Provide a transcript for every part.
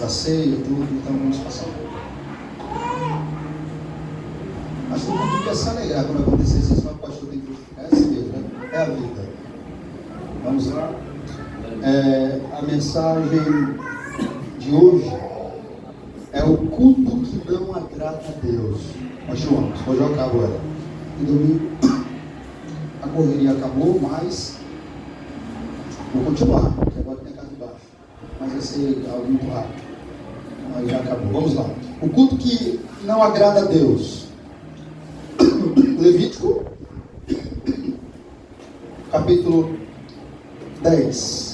da ceia, tudo, então vamos passar. Mas todo mundo quer se alegrar quando acontecer isso, senão o pastor tem que justificar. É assim mesmo, né? É a vida. Vamos lá. A mensagem de hoje é o culto que não agrada a Deus. Nós chamamos, hoje eu acabo ela. E domingo a correria acabou, mas vou continuar, porque agora tem casa embaixo. Mas vai ser algo muito rápido. Aí já acabou. Vamos lá. O culto que não agrada a Deus. Levítico, capítulo 10.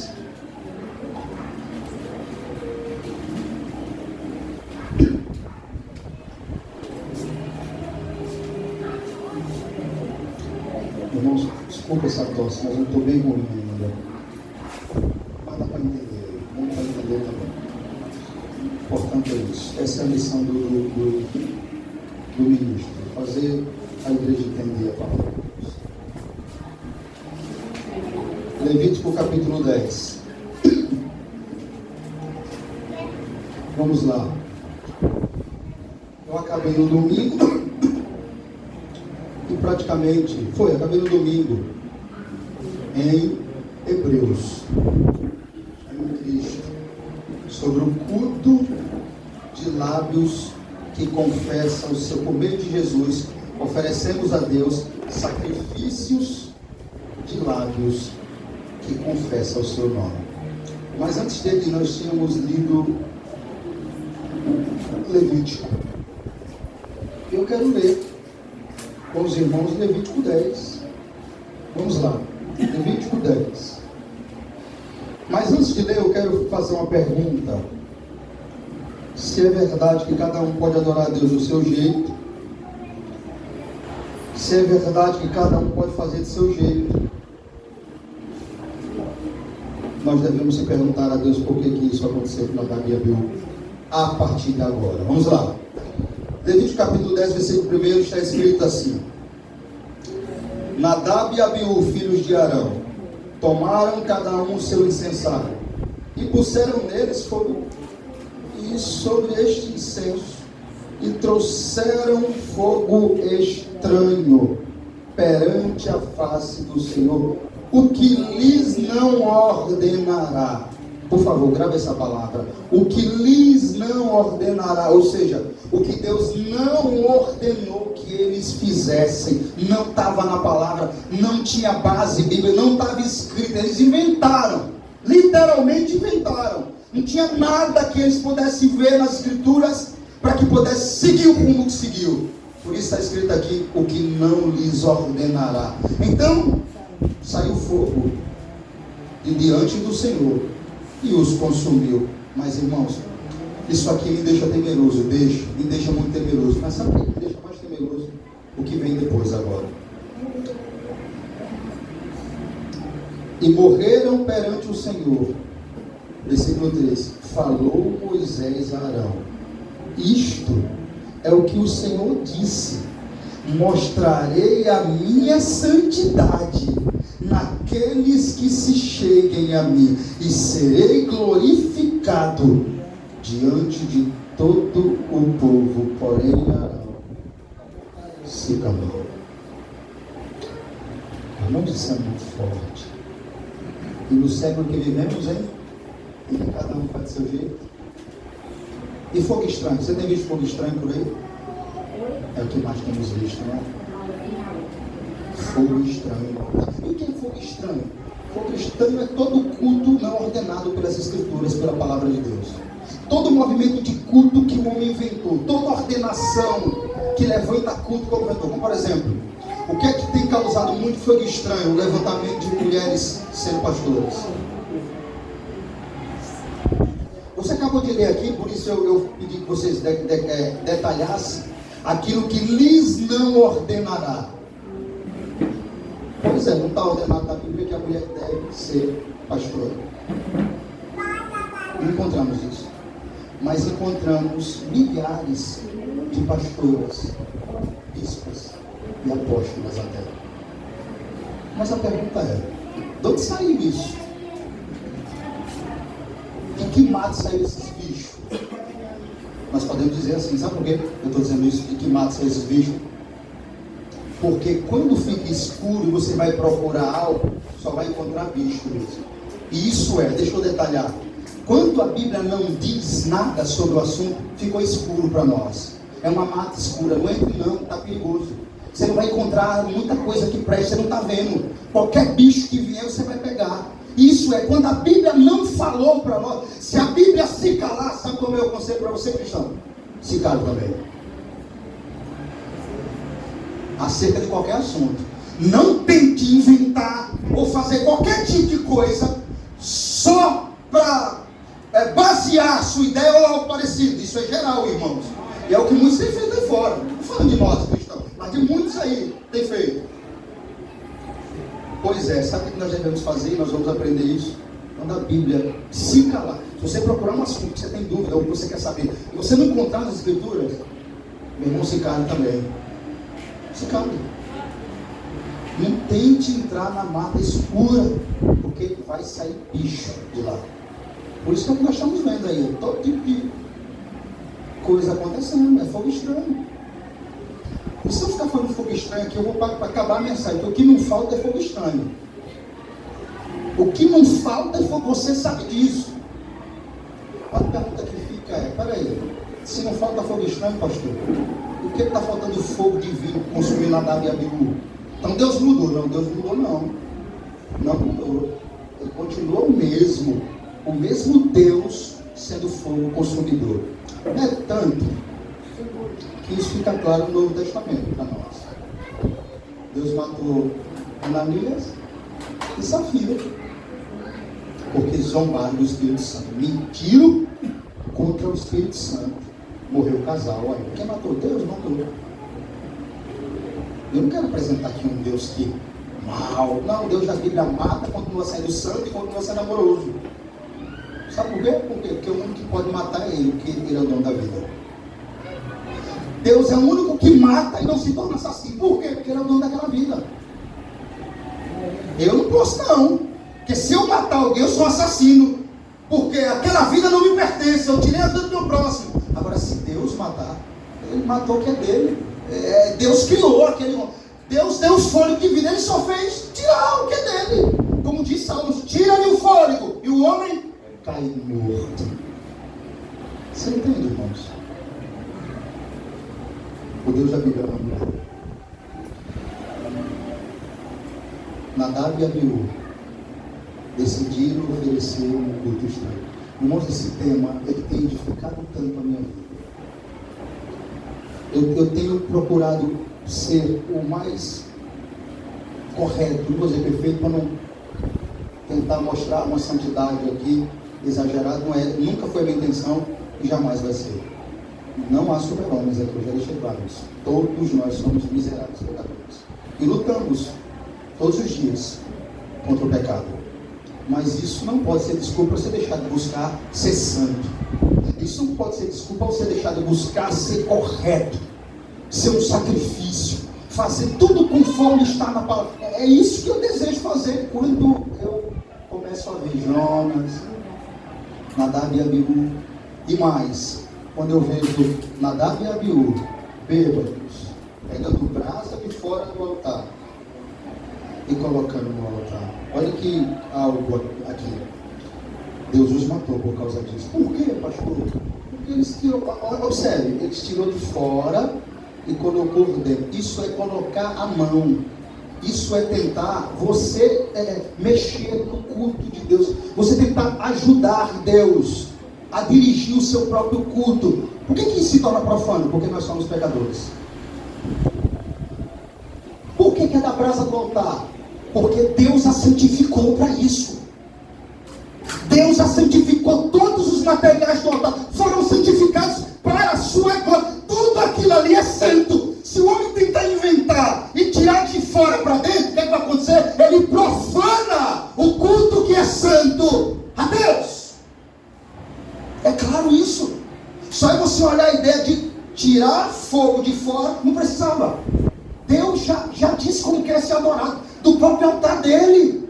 Irmãos, desculpa essa tosse, mas eu estou bem ruim ainda. Mas dá para entender, não para entender também. Importante é isso. Essa é a missão do ministro, fazer a igreja entender a palavra de Deus. Levítico capítulo 10. Vamos lá. Eu acabei no domingo. E praticamente acabei no domingo em Hebreus, em Cristo, sobre o culto de lábios que confessa o seu, por meio de Jesus, oferecemos a Deus sacrifícios de lábios que confessam o seu nome. Mas antes dele nós tínhamos lido Levítico. Eu quero ler com os irmãos Levítico 10. Vamos lá, Levítico 10. Mas antes de ler, eu quero fazer uma pergunta. Se é verdade que cada um pode adorar a Deus do seu jeito, se é verdade que cada um pode fazer do seu jeito, nós devemos se perguntar a Deus por que isso aconteceu na Davi e Abiú a partir de agora. Vamos lá. Levítico capítulo 10, versículo 1 está escrito assim: Nadab e Abiú, filhos de Arão, tomaram cada um o seu incensário e puseram neles fogo, e sobre este incenso, e trouxeram fogo estranho perante a face do Senhor, o que lhes não ordenará. Por favor, grave essa palavra. O que lhes não ordenará, ou seja, o que Deus não ordenou que eles fizessem, não estava na palavra, não tinha base bíblica, não estava escrito, eles inventaram, literalmente inventaram, não tinha nada que eles pudessem ver nas escrituras, para que pudesse seguir o rumo que seguiu. Por isso está escrito aqui, o que não lhes ordenará. Então, saiu fogo de diante do Senhor e os consumiu. Mas irmãos, isso aqui me deixa temeroso, me deixa muito temeroso. Mas sabe o que me deixa mais temeroso? O que vem depois agora. E morreram perante o Senhor. Versículo 3. Falou Moisés a Arão: isto é o que o Senhor disse: mostrarei a minha santidade naqueles que se cheguem a mim, e serei glorificado diante de todo o povo. Porém Arão se calou. Irmãos, isso é muito forte. E no século que vivemos, hein? E cada um faz do seu jeito. E fogo estranho, você tem visto fogo estranho por aí? É o que mais temos visto, né? Fogo estranho. E o que é fogo estranho? Fogo estranho é todo culto não ordenado pelas Escrituras, pela palavra de Deus. Todo movimento de culto que o homem inventou, toda ordenação que levanta culto que o homem inventou. Como por exemplo, o que é que tem causado muito fogo estranho? O levantamento de mulheres sendo pastoras. Você acabou de ler aqui, por isso eu pedi que vocês detalhassem aquilo que lhes não ordenará. Pois é, não está ordenado na Bíblia que a mulher deve ser pastora. Não encontramos isso. Mas encontramos milhares de pastoras, bispas e apóstolas até. Mas a pergunta é: de onde saiu isso? De que mato saíram esses bichos? Nós podemos dizer assim, sabe por quê? Eu estou dizendo isso, e que mata esses bichos. Porque quando fica escuro e você vai procurar algo, só vai encontrar bicho mesmo. E isso deixa eu detalhar. Quando a Bíblia não diz nada sobre o assunto, ficou escuro para nós. É uma mata escura, não entre não, está perigoso. Você não vai encontrar muita coisa que presta, você não está vendo. Qualquer bicho que vier, você vai pegar. Isso quando a Bíblia não falou para nós. Se a Bíblia se calar, sabe como é o conselho para você, cristão? Se cala também. Acerca de qualquer assunto. Não tente inventar ou fazer qualquer tipo de coisa só para basear a sua ideia ou algo parecido. Isso é geral, irmãos. E é o que muitos têm feito aí fora. Não falando de nós, cristãos, mas de muitos aí têm feito. Pois sabe o que nós devemos fazer? Nós vamos aprender isso quando a Bíblia se calar. Se você procurar um assunto que você tem dúvida ou que você quer saber, e você não encontrar nas Escrituras, meu irmão, se cale também. Se cale. Não tente entrar na mata escura, porque vai sair bicho de lá. Por isso que é o que nós estamos vendo aí, todo tipo de coisa acontecendo, é fogo estranho. E se eu ficar falando fogo estranho aqui, eu vou para acabar a mensagem, porque o que não falta é fogo estranho. O que não falta é fogo, você sabe disso. A pergunta que fica peraí, se não falta fogo estranho, pastor, por que está faltando fogo divino consumindo Nadab e Abiú? Então Deus mudou? Não, Deus mudou não. Não mudou. Ele continua o mesmo Deus sendo fogo consumidor. É tanto que isso fica claro no Novo Testamento para nós. Deus matou Ananias e Safira, porque zombaram do Espírito Santo, mentiram contra o Espírito Santo. Morreu o casal. Olha, quem matou? Deus matou. Eu não quero apresentar aqui um Deus que mal. Não, Deus da Bíblia mata, continua sendo santo e continua sendo amoroso. Sabe por quê? Porque o único que pode matar é Ele, porque Ele é o dono da vida. Deus é o único que mata e não se torna assassino. Por quê? Porque Ele é o dono daquela vida. Eu não posso não. Porque se eu matar alguém, eu sou um assassino. Porque aquela vida não me pertence. Eu tirei a vida do meu próximo. Agora, se Deus matar, Ele matou o que é dele. Deus criou aquele homem. Deus deu o fôlego de vida. Ele só fez tirar o que é dele. Como diz Salmos, tira-lhe o fôlego. E o homem cai morto. Você entende, irmãos? O Deus da Bíblia não mudou. Nadab e Abiú decidiram oferecer um culto estranho. Irmãos, esse tema ele tem edificado tanto a minha vida. Eu tenho procurado ser o mais correto, não vou dizer perfeito, para não tentar mostrar uma santidade aqui exagerada. Nunca foi a minha intenção e jamais vai ser. Não há super-homens aqui, eu já deixei claro isso. Todos nós somos miseráveis pecadores. E lutamos todos os dias contra o pecado. Mas isso não pode ser desculpa para você deixar de buscar ser santo. Isso não pode ser desculpa para você deixar de buscar ser correto, ser um sacrifício, fazer tudo conforme está na palavra. É isso que eu desejo fazer quando eu começo a ver Jonas, Nadab e Abiú. E mais, quando eu vejo Nadab e Abiú bêbados, pegando brasa de fora do altar e colocando no altar. Olha que algo aqui. Deus os matou por causa disso. Por quê, pastor? Porque eles tirou, observe, eles tirou de fora e colocou dentro. Isso é colocar a mão. Isso é tentar você mexer no culto de Deus. Você tentar ajudar Deus a dirigir o seu próprio culto. Por que isso se torna profano? Porque nós somos pecadores. Por que é da brasa do altar? Porque Deus a santificou para isso. Deus a santificou. Todos os materiais do altar foram santificados para a sua glória. Tudo aquilo ali é santo. Se o homem tentar inventar e tirar de fora para dentro, o que vai acontecer? Ele profana o culto que é santo a Deus. É claro isso. Só é você olhar a ideia de tirar fogo de fora. Não precisava. Deus já disse como quer ser adorado, do próprio altar dele.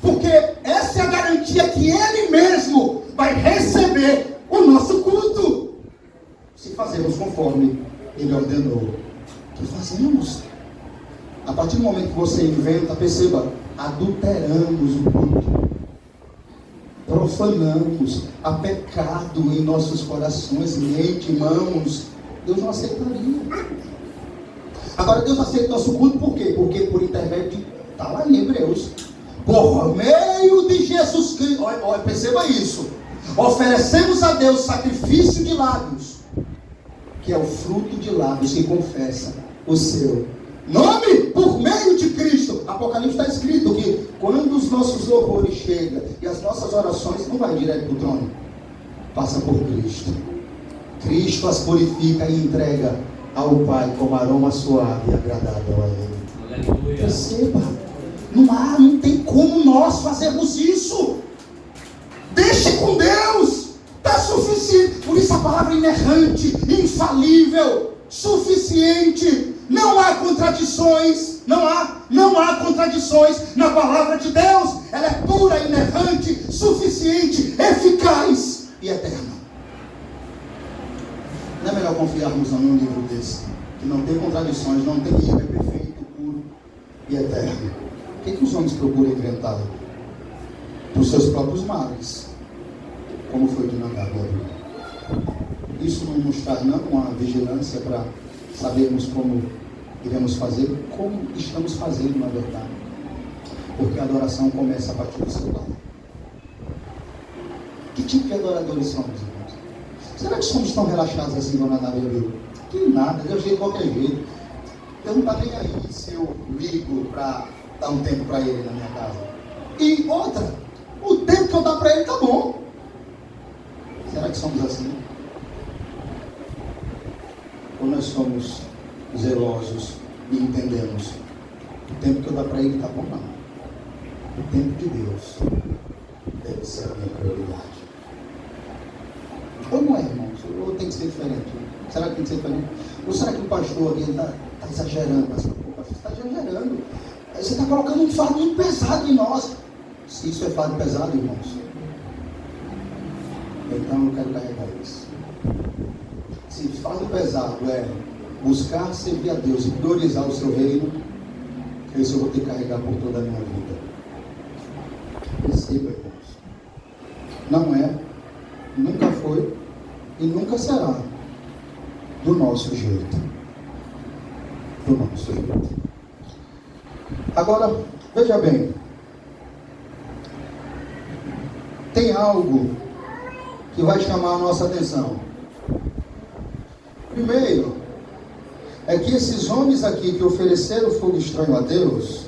Porque essa é a garantia que Ele mesmo vai receber o nosso culto. Ele ordenou. O que fazemos? A partir do momento que você inventa, perceba, adulteramos o culto. Profanamos, há pecado em nossos corações, mente, mãos. Deus não aceitaria. Agora Deus aceita nosso culto por quê? Porque por intermédio de, está lá em Hebreus, por meio de Jesus Cristo, olha, perceba isso, oferecemos a Deus sacrifício de lábios, que é o fruto de lábios que confessa o seu nome, por meio de Cristo. Apocalipse está escrito que quando os nossos louvores chegam e as nossas orações, não vai direto para o trono, passa por Cristo. Cristo as purifica e entrega ao Pai como aroma suave e agradável a Ele. Aleluia. Perceba, não tem como nós fazermos isso. Deixe com Deus, está suficiente. Por isso a palavra inerrante, infalível, suficiente. Não há contradições, não há contradições na palavra de Deus. Ela é pura, inerrante, suficiente, eficaz e eterna. Não é melhor confiarmos num livro desse, que não tem contradições, não tem erro, é perfeito, puro e eterno? O que os homens procuram inventar? Para os seus próprios males, como foi de Nadab e Abiú. Isso não nos traz não uma vigilância para sabermos como iremos fazer, como estamos fazendo na verdade. Porque a adoração começa a partir do seu lado. Que tipo de adoradores somos, irmãos? Será que somos tão relaxados assim com Nadab e Abiú? Que nada, Deus de qualquer jeito. Deus não está nem aí se eu ligo para dar um tempo para Ele na minha casa. E outra, o tempo que eu dar para Ele está bom. Será que somos assim? Ou nós somos zelosos e entendemos? O tempo que eu dar para Ele está bom, não. O tempo de Deus deve ser a minha prioridade. Ou não é, irmãos? Ou tem que ser diferente? Será que tem que ser diferente? Ou será que o pastor aqui está exagerando? Mas, o pastor está exagerando. Você está colocando um fardo muito pesado em nós. Se isso é fardo pesado, irmãos, então eu quero carregar isso. Se fardo pesado é buscar servir a Deus e priorizar o seu reino, isso eu vou ter que carregar por toda a minha vida. Perceba, irmãos. Não é, nunca foi e nunca será do nosso jeito. Do nosso jeito. Agora, veja bem. Tem algo que vai chamar a nossa atenção. Primeiro, é que esses homens aqui que ofereceram fogo estranho a Deus,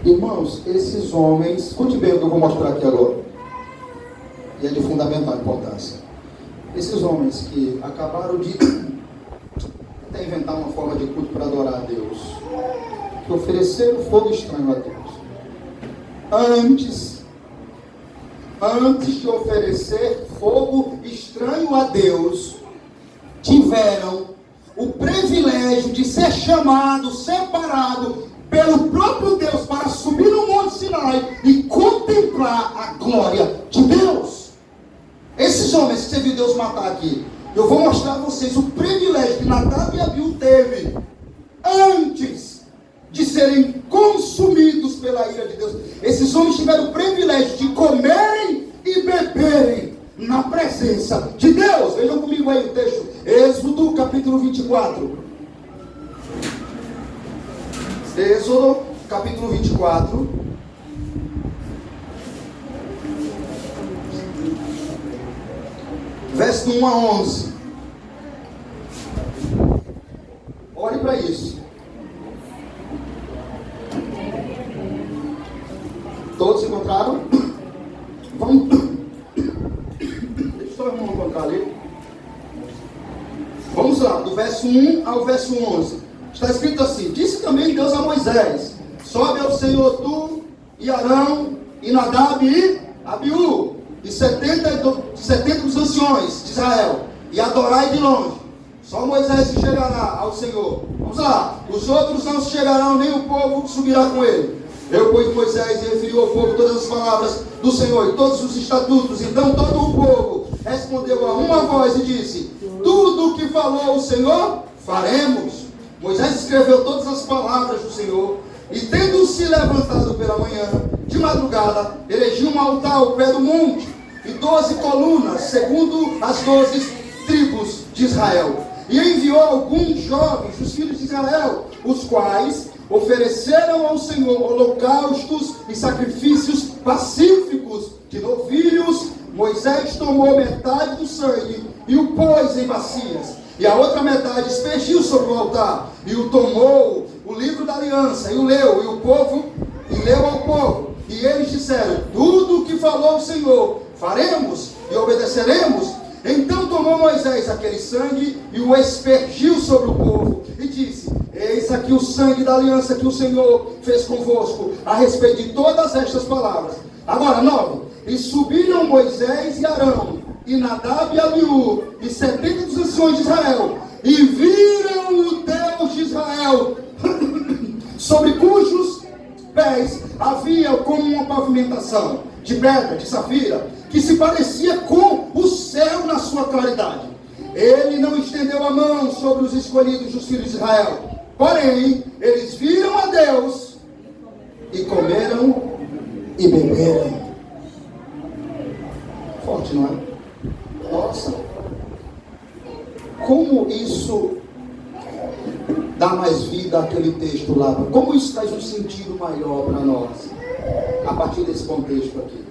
irmãos, esses homens, escute bem o que eu vou mostrar aqui agora, e é de fundamental importância. Esses homens que acabaram de tentar inventar uma forma de culto para adorar a Deus, que ofereceram fogo estranho a Deus, antes de oferecer fogo estranho a Deus, tiveram o privilégio de ser chamado, separado pelo próprio Deus para subir no Monte Sinai e contemplar a glória de Deus. Esses homens que você viu Deus matar aqui, eu vou mostrar a vocês o privilégio que Nadab e Abiú teve antes de serem consumidos pela ira de Deus. Esses homens tiveram o privilégio de comerem e beberem na presença de Deus. Vejam comigo aí o texto, Êxodo capítulo 24. Êxodo capítulo 24. Verso 1 a 11. Olhe para isso. Todos encontraram? Vamos. Deixa só o irmão encontrar ali. Vamos lá, do verso 1 ao verso 11. Está escrito assim: disse também Deus a Moisés: sobe ao Senhor tu e Arão e Nadab e Abiú e 70 dos anciões de Israel, e adorai de longe. Só Moisés se chegará ao Senhor. Vamos lá. Os outros não se chegarão, nem o povo subirá com ele. Eu, pois, Moisés, referiu ao povo todas as palavras do Senhor e todos os estatutos. Então todo o povo respondeu a uma voz e disse: tudo o que falou o Senhor, faremos. Moisés escreveu todas as palavras do Senhor, e tendo-se levantado pela manhã, de madrugada, erigiu um altar ao pé do monte, e 12 colunas, segundo as 12 tribos de Israel. E enviou alguns jovens, os filhos de Israel, os quais ofereceram ao Senhor holocaustos e sacrifícios pacíficos de novilhos. Moisés tomou metade do sangue e o pôs em bacias, e a outra metade aspergiu sobre o altar, e o tomou o livro da aliança, e o leu, e leu ao povo, e eles disseram: tudo o que falou o Senhor, faremos e obedeceremos. Então tomou Moisés aquele sangue e o aspergiu sobre o povo, e disse: eis aqui o sangue da aliança que o Senhor fez convosco, a respeito de todas estas palavras. Agora, 9. E subiram Moisés e Arão, e Nadab e Abiú, e 70 dos anciões de Israel, e viram o Deus de Israel, sobre cujos pés havia como uma pavimentação de pedra, de safira, que se parecia com o céu na sua claridade. Ele não estendeu a mão sobre os escolhidos dos filhos de Israel, porém, eles viram a Deus, e comeram e beberam. Forte, não é? Nossa, como isso dá mais vida àquele texto lá, como isso traz um sentido maior para nós, a partir desse contexto aqui.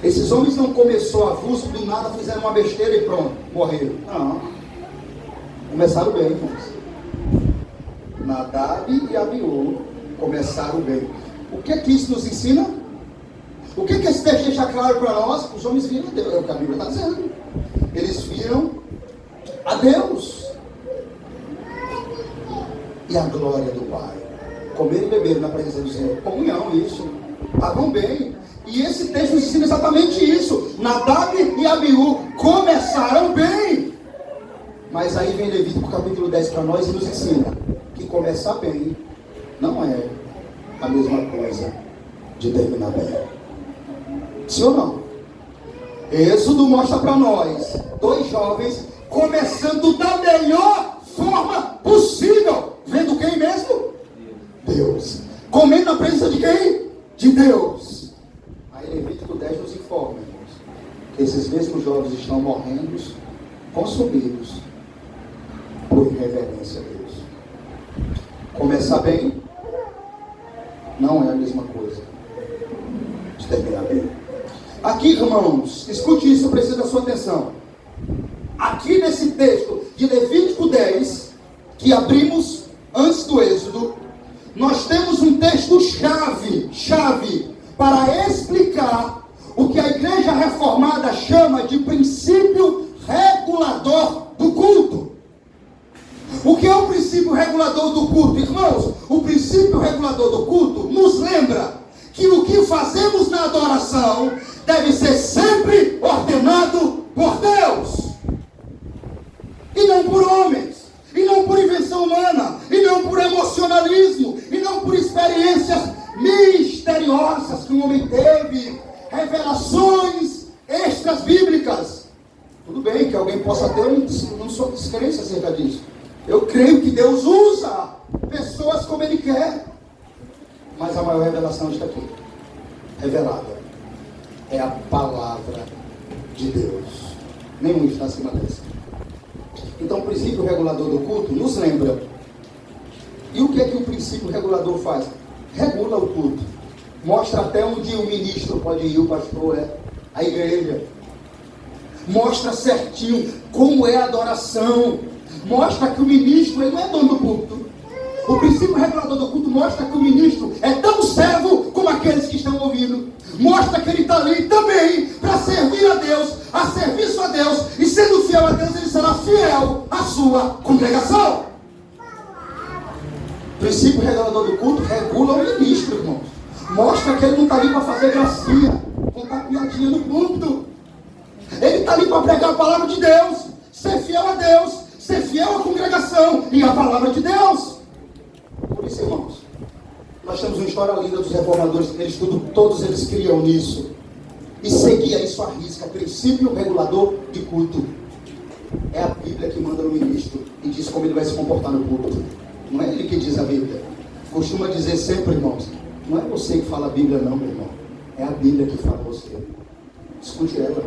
Esses homens não começou avulso, do nada fizeram uma besteira e pronto, morreram. Não, começaram bem, irmãos. Nadab e Abiú começaram bem. O que é que isso nos ensina? O que esse texto deixa claro para nós? Os homens viram a Deus, é o que a Bíblia está dizendo. Eles viram a Deus e a glória do Pai. Comer e beber na presença do Senhor. Comunhão, isso. Estavam bem. E esse texto nos ensina exatamente isso. Nadab e Abiú começaram bem. Mas aí vem Levítico capítulo 10 para nós e nos ensina que começar bem não é a mesma coisa de terminar bem. Sim ou não? Êxodo mostra para nós 2 jovens começando da melhor forma possível. Vendo quem mesmo? Deus. Comendo na presença de quem? De Deus. Aí Levítico 10 nos informa, irmãos, que esses mesmos jovens estão morrendo, consumidos por irreverência a Deus. Começar bem não é a mesma coisa de terminar bem. Aqui, irmãos, escute isso, eu preciso da sua atenção. Aqui nesse texto de Levítico 10, que abrimos antes do Êxodo, nós temos um texto chave para explicar o que a Igreja Reformada chama de princípio regulador do culto. O que é o princípio regulador do culto, irmãos? O princípio regulador do culto nos lembra que o que fazemos na adoração deve ser sempre ordenado por Deus, e não por homens, e não por invenção humana, e não por emocionalismo, e não por experiências misteriosas que o homem teve, revelações extras bíblicas. Tudo bem que alguém possa ter uma sua descrença acerca disso. Eu creio que Deus usa pessoas como Ele quer, mas a maior revelação está aqui, revelada, é a palavra de Deus. Nenhum está acima dessa. Então o princípio regulador do culto nos lembra. E o que é que o princípio regulador faz? Regula o culto. Mostra até onde o ministro pode ir, o pastor a igreja. Mostra certinho como é a adoração. Mostra que o ministro ele não é dono do culto. O princípio regulador do culto mostra que o ministro é tão servo como aqueles que estão ouvindo. Mostra que ele está ali também para servir a Deus, a serviço a Deus, e sendo fiel a Deus, ele será fiel à sua congregação. O princípio regulador do culto regula o ministro, irmãos. Mostra que ele não está ali para fazer gracinha, contar piadinha no púlpito. Ele está ali para pregar a palavra de Deus, ser fiel a Deus, ser fiel à congregação e à palavra de Deus. Por isso, irmãos, nós temos uma história linda dos reformadores, todos eles criam nisso. E seguia isso à risca, princípio regulador de culto. É a Bíblia que manda no ministro e diz como ele vai se comportar no culto. Não é ele que diz a Bíblia. Costuma dizer sempre, irmãos, não é você que fala a Bíblia não, meu irmão. É a Bíblia que fala você. Escute ela.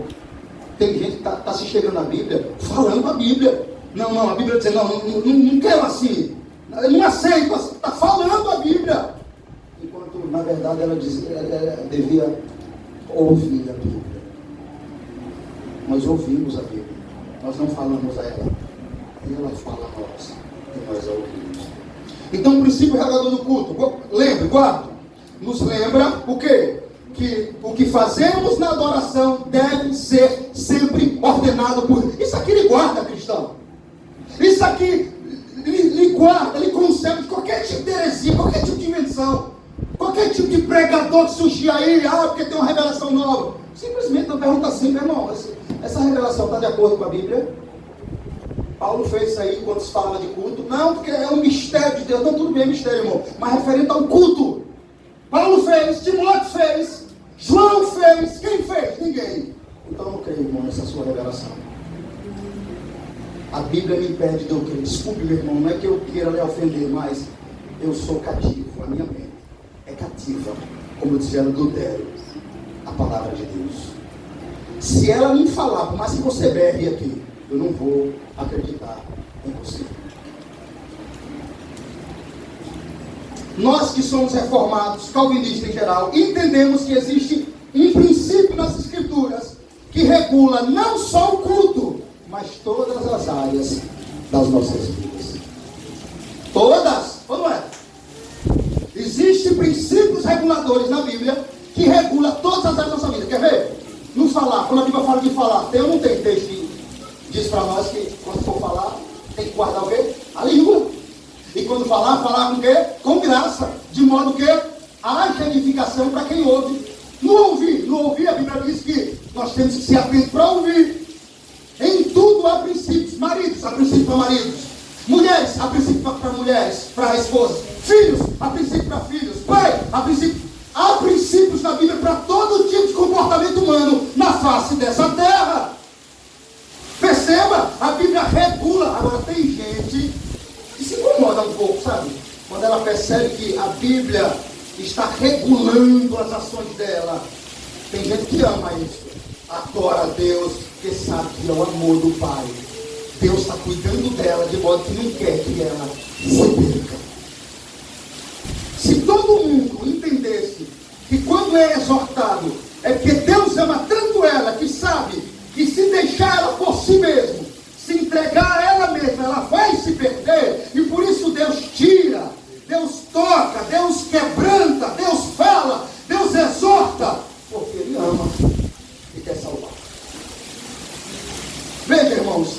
Tem gente que está se chegando na Bíblia, falando a Bíblia. Não, a Bíblia diz, não quero assim. Não aceito, está falando a Bíblia. Enquanto, na verdade, ela devia ouvir a Bíblia. Nós ouvimos a Bíblia. Nós não falamos a ela. Ela fala a nós. E nós a ouvimos. Então, o princípio regulador do culto. Lembre, guarda. Nos lembra o quê? Que o que fazemos na adoração deve ser sempre ordenado por... Isso aqui lhe guarda, cristão. Isso aqui lhe guarda, lhe concebe de qualquer tipo de heresia, qualquer tipo de invenção, qualquer tipo de pregador que surgir aí, porque tem uma revelação nova. Simplesmente não pergunta assim, meu irmão, essa revelação está de acordo com a Bíblia? Paulo fez isso aí quando se fala de culto. Não, porque é um mistério de Deus. Não, tudo bem, mistério, irmão. Mas referente ao culto. Paulo fez, Timóteo fez, João fez. Quem fez? Ninguém. Então eu não creio, irmão, nessa sua revelação. A Bíblia me impede de eu crer. Desculpe, meu irmão, não é que eu queira lhe ofender, mas eu sou cativo. A minha mente é cativa. Como dizia Lutero, a palavra de Deus. Se ela me falar, por mais que você berre aqui, eu não vou acreditar em você. Nós que somos reformados, calvinistas em geral, entendemos que existe um princípio nas Escrituras que regula não só o culto, mas todas as áreas das nossas vidas. Todas, ou não é? Existem princípios reguladores na Bíblia que regulam todas as áreas da nossa vida. Quer ver? No falar, quando a Bíblia fala de falar, tem ou não tem texto que diz para nós que quando for falar, tem que guardar o quê? A língua. E quando falar com o quê? Com graça. De modo que haja edificação para quem ouve. No ouvir, a Bíblia diz que nós temos que ser atentos para ouvir. Em tudo há princípios. Maridos, há princípio para maridos. Mulheres, há princípio para mulheres, para esposas. Filhos, há princípio para filhos. Pai, há princípio. Há princípios na Bíblia para todo tipo de comportamento humano na face dessa terra. Perceba, a Bíblia regula. Agora tem gente que se incomoda um pouco, sabe? Quando ela percebe que a Bíblia está regulando as ações dela. Tem gente que ama isso. Adora a Deus, porque sabe que é o amor do Pai. Deus está cuidando dela de modo que não quer que ela se perca. Se todo mundo entendesse que quando é exortado, é porque Deus ama tanto ela, que sabe que se deixar ela por si mesmo, se entregar a ela mesma, ela vai se perder, e por isso Deus tira, Deus toca, Deus quebranta, Deus fala, Deus exorta, porque Ele ama e quer salvar. Veja, irmãos,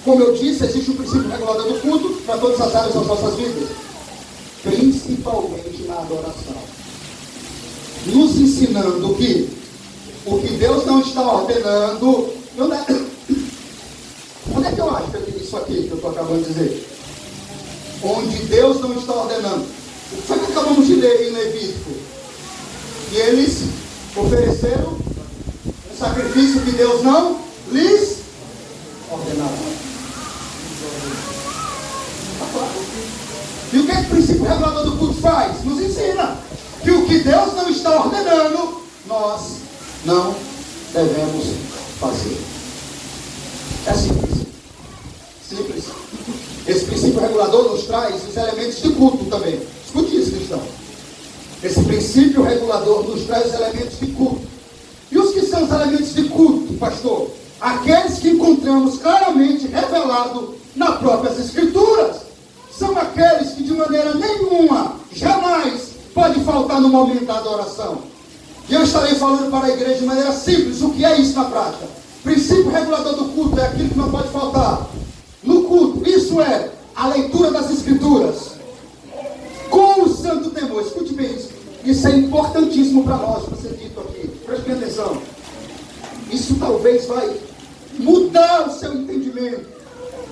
como eu disse, existe um princípio regulador do culto para todas as áreas das nossas vidas, principalmente na adoração, nos ensinando que o que Deus não está ordenando. Onde é que eu acho isso aqui que eu estou acabando de dizer? Onde Deus não está ordenando. O que foi que acabamos de ler em Levítico? E eles ofereceram um sacrifício que Deus não lhes ordenava. E o que o princípio regulador do culto faz? Nos ensina que o que Deus não está ordenando, nós não devemos fazer. É simples. Simples. Esse princípio regulador nos traz os elementos de culto também. Escute isso, cristão. Esse princípio regulador nos traz os elementos de culto. E os que são os elementos de culto, pastor? Aqueles que encontramos claramente revelado nas próprias Escrituras. São aqueles que de maneira nenhuma, jamais, pode faltar no momento da adoração. E eu estarei falando para a igreja de maneira simples o que é isso na prática. Princípio regulador do culto é aquilo que não pode faltar no culto. Isso é a leitura das Escrituras com o santo temor. Escute bem isso. Isso é importantíssimo para nós, para ser dito aqui. Preste bem atenção. Isso talvez vai mudar o seu entendimento.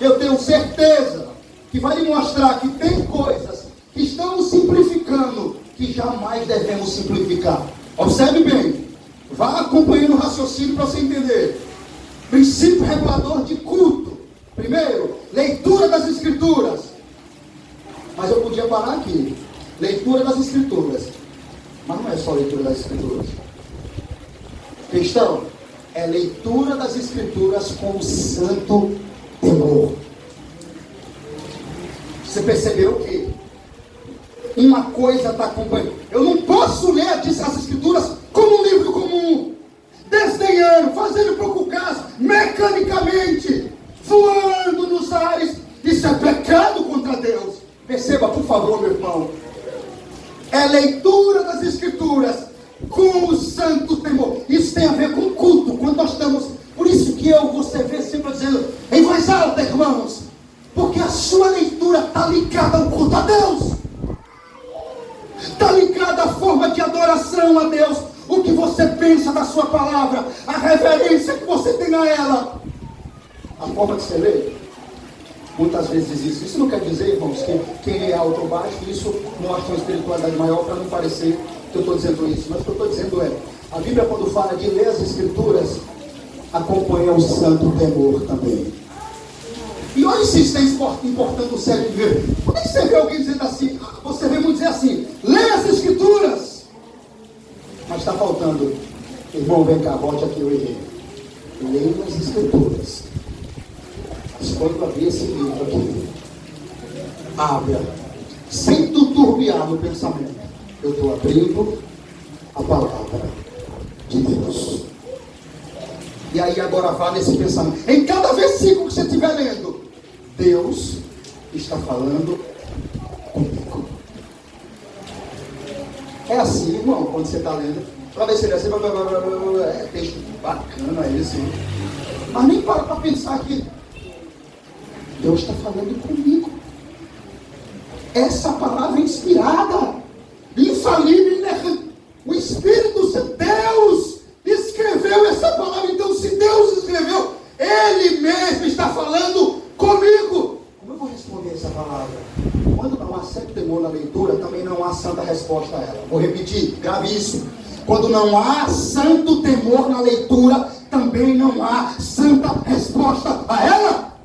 eu tenho certeza que vai lhe mostrar que tem coisas que estamos simplificando, que jamais devemos simplificar. Observe bem, vá acompanhando o raciocínio para você entender. Princípio regulador de culto. Primeiro, leitura das Escrituras. Mas eu podia parar aqui. Leitura das Escrituras. Mas não é só leitura das Escrituras. Cristão, é leitura das Escrituras com o santo temor. Você percebeu que uma coisa está acompanhando. Eu não posso ler as Escrituras como um livro comum, desdenhando, fazendo pouco caso, mecanicamente, voando nos ares. Isso é pecado contra Deus. Perceba, por favor, meu irmão. É leitura das Escrituras com o santo temor. Isso tem a ver com culto. Quando nós estamos... Por isso que você vê sempre dizendo em voz alta, irmãos, porque a sua leitura está ligada ao culto a Deus. Está ligada à forma de adoração a Deus. O que você pensa da sua palavra, a reverência que você tem a ela, a forma que você lê. Muitas vezes isso não quer dizer, irmãos, que quem é alto ou baixo, isso mostra uma espiritualidade maior, para não parecer que eu estou dizendo isso. Mas o que eu estou dizendo é, a Bíblia, quando fala de ler as Escrituras, acompanha o santo temor também. E olha se isso está importando o sério de ver. Quando é que você vê alguém dizendo assim, você vê muito dizer assim, lê as Escrituras, mas está faltando, irmão, vem cá, volte aqui, eu errei. Leia as Escrituras. Mas quando abrir esse livro aqui, abra, sem turbiar no pensamento. Eu estou abrindo a palavra de Deus. E aí agora vá nesse pensamento. Em cada versículo que você estiver lendo, Deus está falando comigo. É assim, irmão, quando você está lendo. Para ver se ele é assim, é texto bacana esse. Mas nem para pensar que Deus está falando comigo. Essa palavra é inspirada, infalível, inerrante. O Espírito de Deus escreveu essa palavra. Então, se Deus escreveu, Ele mesmo está falando comigo. Como eu vou responder essa palavra? Quando não há santo temor na leitura, também não há santa resposta a ela. Vou repetir, grave isso. Quando não há santo temor na leitura, também não há santa resposta a ela.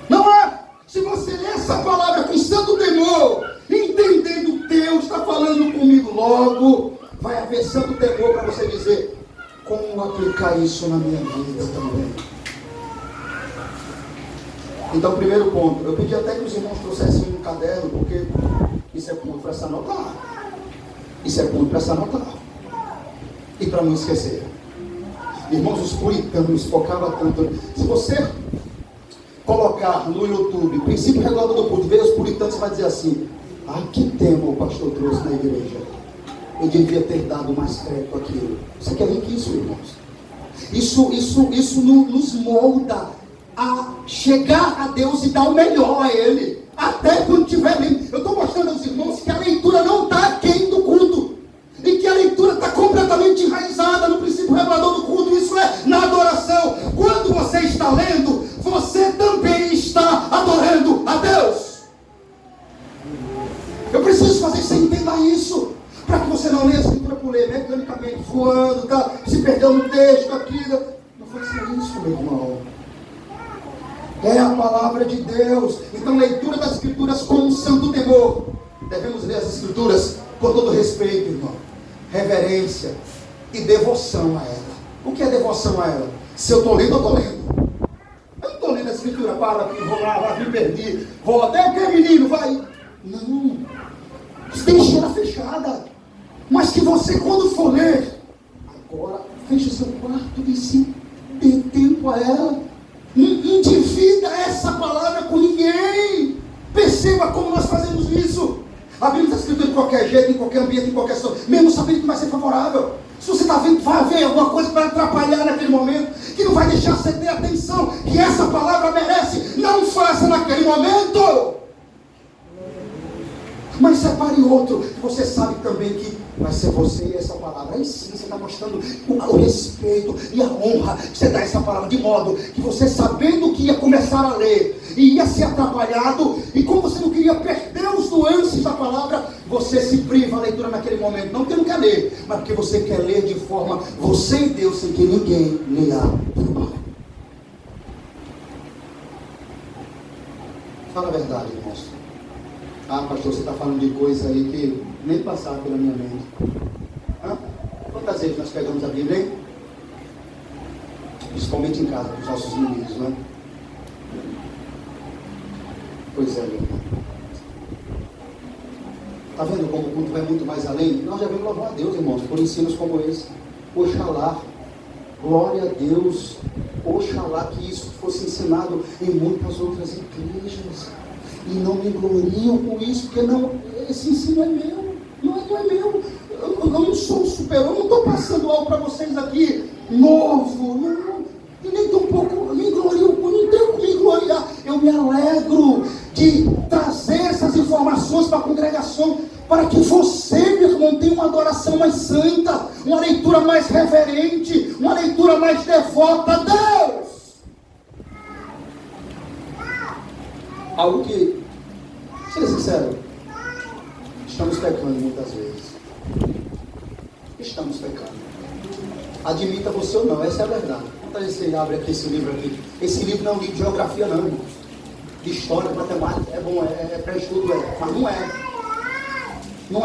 Não há. Se você lê essa palavra com santo temor, entendendo Deus está falando comigo, logo vai haver santo temor para você dizer, como aplicar isso na minha vida também. Então, primeiro ponto, eu pedi até que os irmãos trouxessem um caderno, porque isso é ponto para se anotar. Isso é ponto para se anotar. E para não esquecer. Irmãos, os puritanos focavam tanto. Se você colocar no YouTube, princípio regulador do culto, ver os puritanos, vai dizer assim, que tema o pastor trouxe na igreja. Eu devia ter dado mais crédito àquilo. Isso aqui é riquíssimo, irmãos. Isso nos molda a chegar a Deus e dar o melhor a Ele. Até quando tiver lendo. Eu estou mostrando aos irmãos que a leitura não está aquém do culto. E que a leitura está completamente enraizada no princípio regulador do culto. Isso é na adoração. Quando você está lendo, você também está adorando a Deus. Eu preciso fazer que você entenda isso. Para que você não leia a escritura por ler mecanicamente, voando, tá? Se perdendo no texto, aquilo. Não foi isso, meu irmão. É a palavra de Deus. Então, leitura das Escrituras com um santo temor. Devemos ler as Escrituras com todo respeito, irmão. Reverência e devoção a ela. O que é devoção a ela? Se eu estou lendo, eu estou lendo. Eu não estou lendo a Escritura, para aqui, vou lá, me perdi. Vou até o que, menino? Vai. Não. Deixa ela fechada. Mas que você, quando for ler, agora, feche o seu quarto e se dê tempo a ela. Não divida essa palavra com ninguém. Perceba como nós fazemos isso. Abrimos a Escritura de qualquer jeito, em qualquer ambiente, em qualquer situação, mesmo sabendo que vai ser favorável. Se você está vendo, vai haver alguma coisa para atrapalhar naquele momento, que não vai deixar você ter atenção que essa palavra merece. Não faça naquele momento. Mas separe outro. Você sabe também que vai ser você e essa palavra. Aí sim, você está mostrando o respeito e a honra que você dá a essa palavra. De modo que você, sabendo que ia começar a ler e ia ser atrapalhado, e como você não queria perder os nuances da palavra, você se priva a leitura naquele momento. Não porque não quer ler, mas porque você quer ler de forma você e Deus, sem que ninguém leia por mal. Fala a verdade, irmãos. Pastor, você está falando de coisa aí que nem passava pela minha mente. Quantas vezes nós pegamos a Bíblia, hein? Principalmente em casa, com os nossos meninos, né? Pois é, meu irmão. Está vendo como o culto vai muito mais além? Nós já vamos louvar a Deus, irmãos, por ensinos como esse. Oxalá, glória a Deus. Oxalá que isso fosse ensinado em muitas outras igrejas. E não me glorio com isso, porque não, esse ensino é meu. Não é meu. Eu não sou um super-homem, eu não estou passando algo para vocês aqui novo. Não, e nem tão pouco me glorio, não tenho como me gloriar. Eu me alegro de trazer essas informações para a congregação, para que você, meu irmão, tenha uma adoração mais santa, uma leitura mais reverente, uma leitura mais devota a Deus. Algo que, seja sincero, estamos pecando muitas vezes. Estamos pecando. Admita você ou não, essa é a verdade. Quantas vezes você abre aqui esse livro aqui? Esse livro não é um livro de geografia não, irmãos. De história, matemática, é bom, é pré-estudo, mas não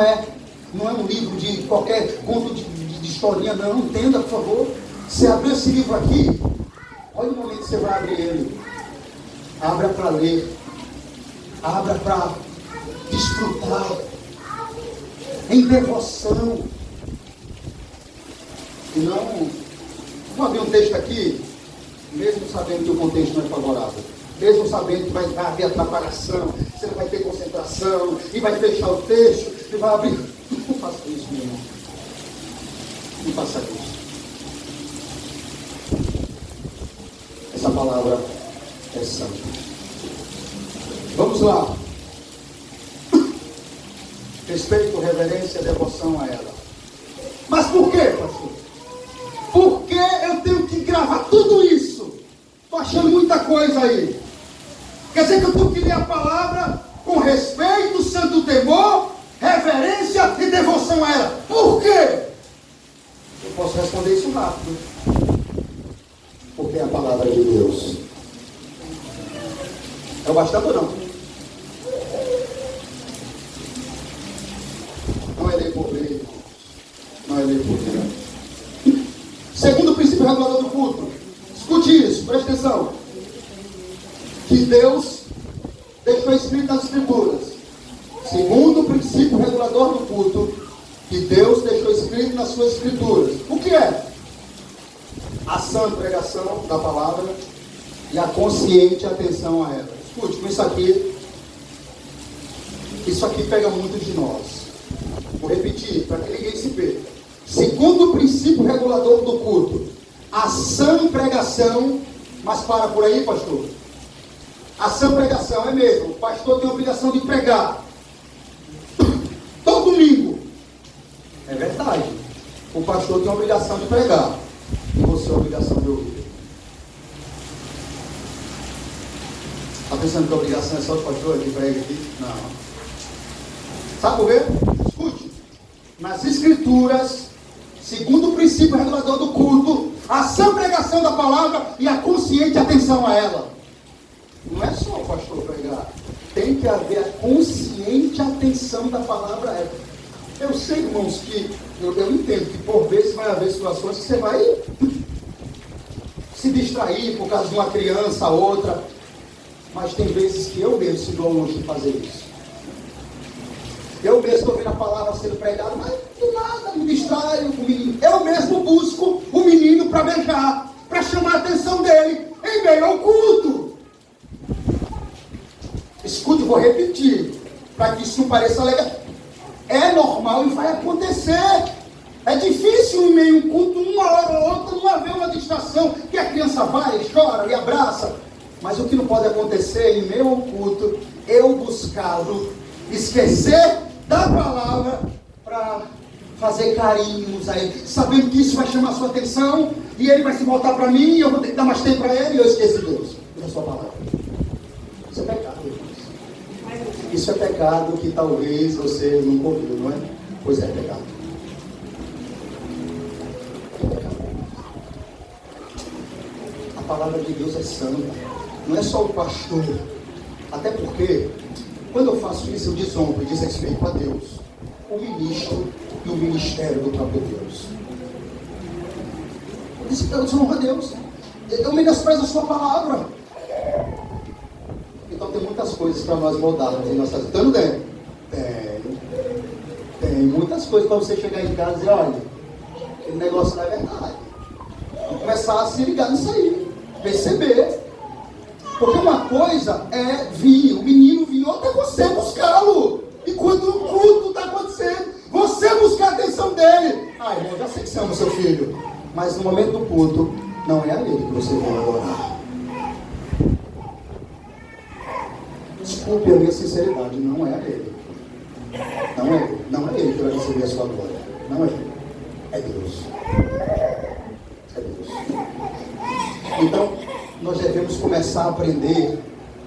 é. Não é um livro de qualquer conto de historinha, não. Entenda, por favor. Você abriu esse livro aqui, olha o momento que você vai abrir ele. Abra para ler. Abra para desfrutar. Em devoção. E não abrir um texto aqui, mesmo sabendo que o contexto não é favorável. Mesmo sabendo que vai haver atrapalhação, você não vai ter concentração, e vai fechar o texto, e vai abrir. Não faça isso, meu irmão. Não faça isso. Essa palavra é santa. Vamos lá. Respeito, reverência, devoção a ela. Mas por quê, pastor? Por que eu tenho que gravar tudo isso? Estou achando muita coisa aí. Quer dizer que eu tenho que ler a palavra com respeito, santo temor, reverência e devoção a ela. Por quê? Eu posso responder isso rápido. Porque é a palavra de Deus. É o bastante ou não? Não é ler por ler, irmãos. Não é ler por ler. Segundo princípio regulador do culto. Escute isso, preste atenção. Que Deus deixou escrito nas Escrituras. Segundo princípio regulador do culto, que Deus deixou escrito nas suas Escrituras. O que é? A sã pregação da palavra e a consciente atenção a ela. Escute, com isso aqui pega muito de nós. Vou repetir, para que ninguém se perca. Segundo princípio regulador do culto, a sã pregação, mas para por aí, pastor. A sã pregação é mesmo, o pastor tem a obrigação de pregar todo domingo. É verdade, o pastor tem a obrigação de pregar e você tem a obrigação de ouvir. Está pensando que a obrigação é só do pastor que prega aqui? Não. Sabe por quê? Escute, nas Escrituras, segundo o princípio regulador do culto, a sã pregação da palavra e a consciente atenção a ela. Não é só o pastor pregar, tem que haver a consciente atenção da palavra a ela. Eu sei, irmãos, que eu entendo que por vezes vai haver situações que você vai se distrair por causa de uma criança, outra, mas tem vezes que eu mesmo se dou longe de fazer isso. Eu mesmo estou ouvindo a palavra sendo pregada, mas do nada me distraio com o menino. Eu mesmo busco o menino para beijar, para chamar a atenção dele em meio ao culto. Escute, vou repetir, para que isso não pareça legal. É normal e vai acontecer. É difícil em meio a um culto, uma hora ou outra, não haver uma distração, que a criança vai, chora e abraça. Mas o que não pode acontecer em meio ao culto, eu buscá-lo esquecer da palavra para fazer carinhos a ele, sabendo que isso vai chamar a sua atenção, e ele vai se voltar para mim, e eu vou ter que dar mais tempo para ele, e eu esqueço de Deus, da sua palavra. Isso é pecado, irmãos. Isso é pecado que talvez você nunca ouviu, não é? Pois é, pecado. A palavra de Deus é santa. Não é só o pastor. Até porque, quando eu faço isso, eu desonro e desrespeito a Deus, o ministro e o ministério do próprio Deus. Eu desonro a Deus. Eu menosprezo a sua palavra. Então tem muitas coisas para nós moldarmos em nossas vidas. Então, tem muitas coisas para você chegar em casa e dizer, olha, aquele negócio não é verdade. Começar a se ligar nisso aí. Perceber. Porque uma coisa é vir, o menino vir, outra é você buscá-lo. E quando o culto está acontecendo, você buscar a atenção dele. Ah, irmão, já sei que você ama o seu filho. Mas no momento do culto, não é a ele que você vai adorar. Desculpe a minha sinceridade, não é a ele. Não é ele que vai receber a sua glória. Não é ele. É Deus. É Deus. Então, nós devemos começar a aprender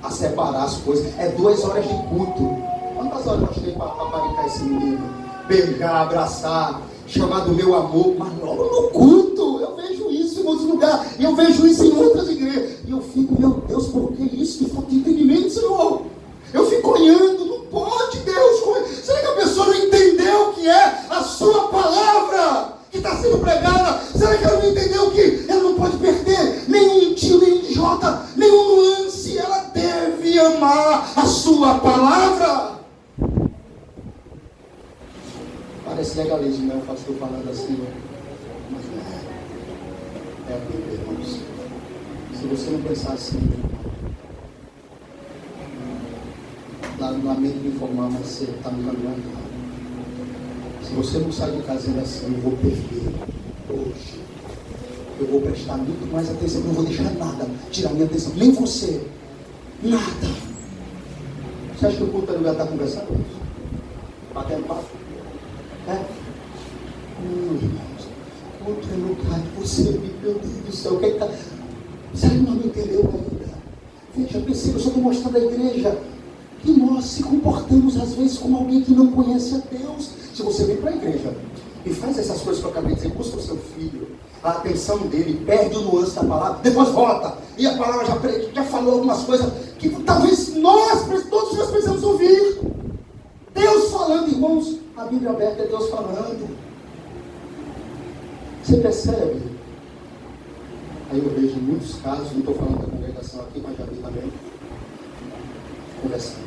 a separar as coisas. É 2 horas de culto. Quantas horas nós temos para paparicar esse menino? Beijar, abraçar, chamar do meu amor. Mas logo no culto, eu vejo isso em outros lugares. E eu vejo isso em outras igrejas. E eu fico, meu Deus, por que isso? Que falta de entendimento, Senhor. Eu fico olhando, não pode, Deus. Será que a pessoa não entendeu o que é a sua palavra que está sendo pregada? Será que ela não entendeu que ela não pode perder nenhum tio, nenhum jota, nenhum nuance? Ela deve amar a sua palavra. Parece legalismo, né? O pastor falando assim, mas não é. É a Bíblia, irmãos. Se você não pensar assim, lamento me informar, mas você está me caminhando errado. Se você não sair de casa dizendo assim, eu vou perder hoje, eu vou prestar muito mais atenção, não vou deixar nada tirar minha atenção, nem você, nada. Você acha que o culto é lugar está conversando? Batendo papo? É? Não, irmãos, o culto é lugar de você, meu Deus do céu, o que é que está... Você não me entendeu ainda? Veja, eu pensei, eu só estou mostrando a igreja que nós se comportamos às vezes como alguém que não conhece a Deus. Se você vem para a igreja e faz essas coisas que eu acabei de dizer, busca o seu filho, a atenção dele, perde o nuance da palavra, depois volta, e a palavra já falou algumas coisas que talvez todos nós precisamos ouvir. Deus falando, irmãos, a Bíblia aberta é Deus falando. Você percebe? Aí eu vejo muitos casos, não estou falando da congregação aqui, mas já vi também, conversando.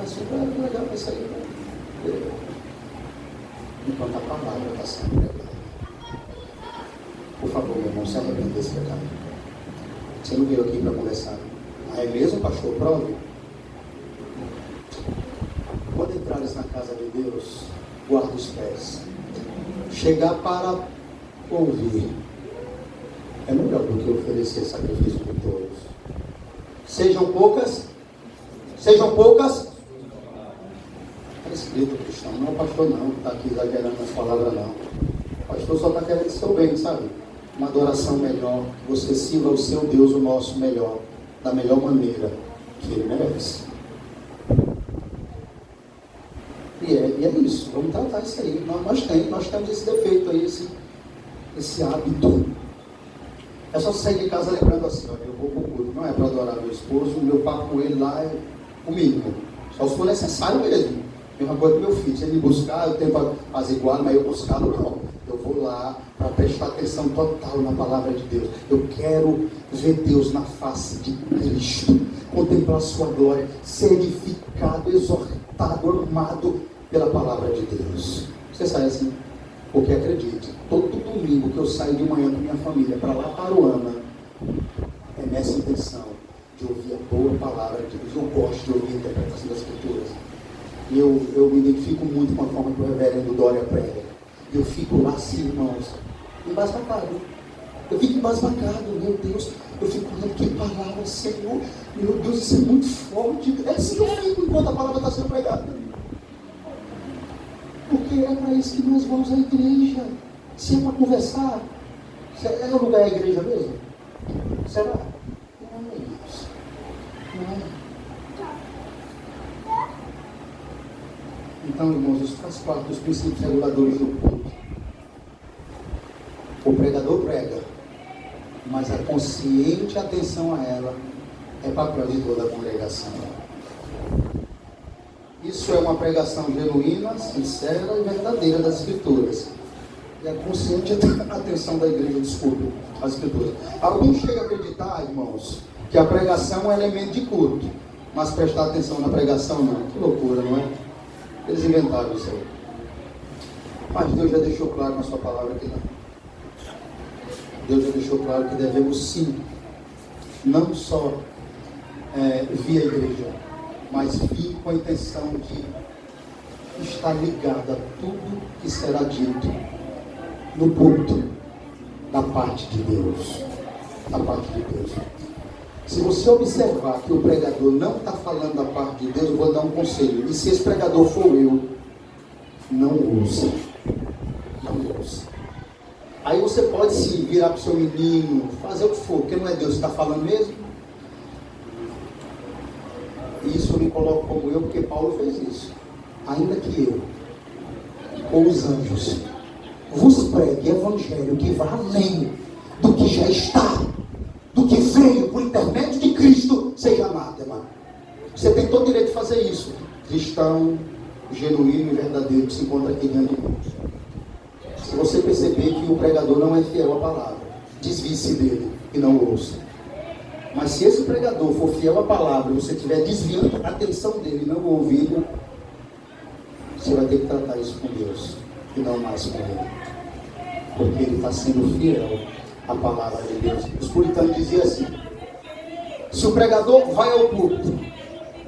Super legal isso aí. Enquanto a palavra está sendo pregada. Por favor, meu irmão, se arrependa desse pecado. Você não veio aqui para conversar. Ah, é mesmo, pastor? Prove. Quando entrares na casa de Deus, guarda os pés. Chegar para ouvir é melhor do que oferecer sacrifício de todos. Sejam poucas. É escrito, cristão. Não, pastor, não. Está aqui exagerando nas palavras, não. O pastor só está querendo seu bem, sabe? Uma adoração melhor. Você sirva o seu Deus, o nosso melhor, da melhor maneira que ele merece. E é isso. Vamos tratar isso aí. Nós temos esse defeito aí, esse hábito. É só sair de casa lembrando assim, olha, eu vou para o culto. Não é para adorar meu esposo, o meu papo com ele lá é o mínimo. Só se for necessário mesmo. Mesma coisa com meu filho. Se ele me buscar, eu tento apaziguar, mas eu buscá-lo não. Eu vou lá para prestar atenção total na palavra de Deus. Eu quero ver Deus na face de Cristo. Contemplar a sua glória. Ser edificado, exortado, amado pela palavra de Deus. Você sai assim? Porque acredite, todo domingo que eu saio de manhã com minha família para lá para o Ama, é nessa intenção de ouvir a boa palavra de Deus. Eu gosto de ouvir a interpretação das Escrituras. E eu me identifico muito com a forma que o reverendo Dória prega. E eu fico lá assim, irmãos, embasbacado. Eu fico embasbacado, meu Deus. Eu fico olhando que palavra palavra, Senhor, meu Deus, isso é muito forte. É assim que eu fico enquanto a palavra está sendo pregada. Porque é para isso que nós vamos à igreja. Se é para conversar, é o lugar da igreja mesmo? Será? Não é isso. Não é. Então, irmãos, isso faz parte dos princípios reguladores do culto. O pregador prega, mas a consciente atenção a ela é papel de toda a congregação. Isso é uma pregação genuína, sincera e verdadeira das Escrituras. E a consciente atenção da igreja, desculpe, as Escrituras. Alguns chegam a acreditar, irmãos, que a pregação é elemento de culto, mas prestar atenção na pregação não. Que loucura, não é? Eles inventaram isso aí. Mas Deus já deixou claro na sua palavra que não. Deus já deixou claro que devemos sim, não só vir à igreja, mas vir com a intenção de estar ligado a tudo que será dito no púlpito da parte de Deus. Da parte de Deus. Se você observar que o pregador não está falando da parte de Deus, eu vou dar um conselho. E se esse pregador for eu, não ouça. Não ouça. Aí você pode se virar para o seu menino, fazer o que for, porque não é Deus que está falando mesmo. E isso eu me coloco como eu, porque Paulo fez isso. Ainda que eu, ou os anjos, vos pregue evangelho que vá além do que já está, do que veio por intermédio de Cristo, seja anátema. Você tem todo o direito de fazer isso. Cristão, genuíno e verdadeiro, que se encontra aqui diante de nós. Se você perceber que o pregador não é fiel à palavra, desvie-se dele e não ouça. Mas se esse pregador for fiel à palavra e você estiver desviando a atenção dele e não ouvindo, você vai ter que tratar isso com Deus e não mais com ele. Porque ele está sendo fiel à palavra de Deus. Os puritanos diziam assim: se o pregador vai ao púlpito,